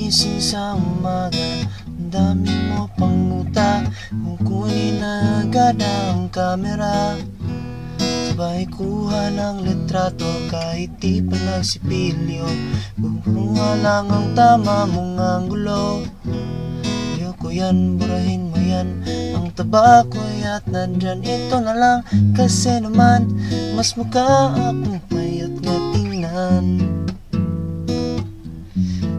gising sa umaga, ang dami mo pang muta. Kukunin na agad ang kamera, sabay kuha ng litrato kahit di pa nagsipilyo. Bubuha lang ang tama mong anggulo. Ayoko yan, burahin mo yan. Ang taba ko at nandyan, ito na lang. Kasi naman, mas mukha akong payat nga tingnan.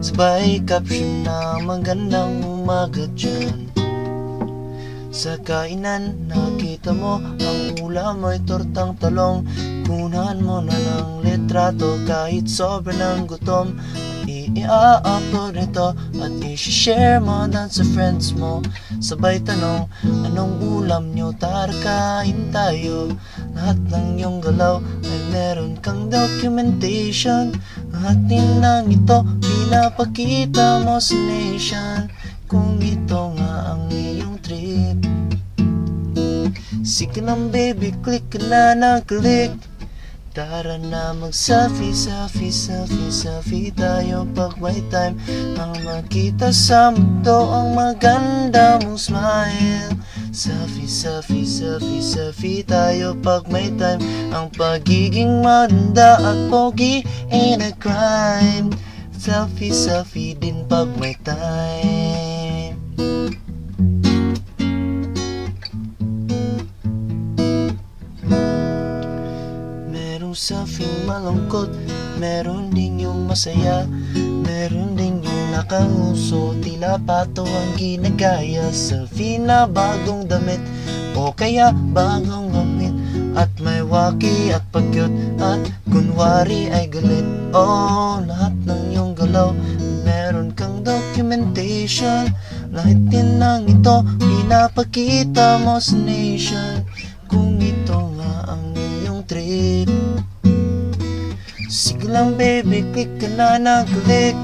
Sabay caption na magandang umaga dyan. Sa kainan, nakita mo ang ulam ay tortang talong. Kunahan mo na ng litrato kahit sobra ng gutom. I-upload nito at i-share mo dan sa friends mo. Sabay tanong, anong ulam nyo? Tara kain tayo. Lahat ng iyong galaw ay meron kang documentation. Lahat din ng ito pinapakita mo sa nation. Kung ito nga ang iyong trip, sige lang baby, click ka na ng click. Tara na mag-selfie, selfie, selfie, selfie tayo pag may time. Ang makita sa mundo ang maganda mong smile. Selfie, selfie, selfie, selfie tayo pag may time. Ang pagiging maganda at pogi ain't a crime. Selfie, selfie din pag may time. Merong selfie malungkot, meron din yung masaya. Meron din yung nakanguso, tila pato ang ginagaya. Selfie na bagong damit o kaya bagong gamit, at may waki at pagyot at kunwari ay galit. Oh, lahat ng iyong galaw meron kang documentation. Lahat din ng ito pinapakita mo sa nation. Kung ito nga ang iyong trip, sige lang baby, click ka na ng click.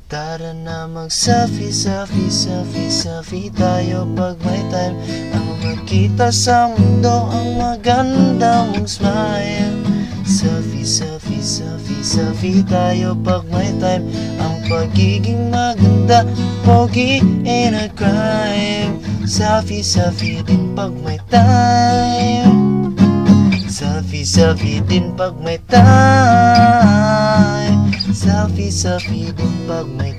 Tara na mag-selfie, selfie, selfie, selfie tayo pag may time. Ang makita sa mundo ang maganda mong smile. Selfie, selfie, selfie, selfie tayo pag may time. Ang pagiging maganda, pogi ain't a crime. Selfie, selfie din pag may time. Selfie, selfie din pag may time. Selfie, selfie din pag may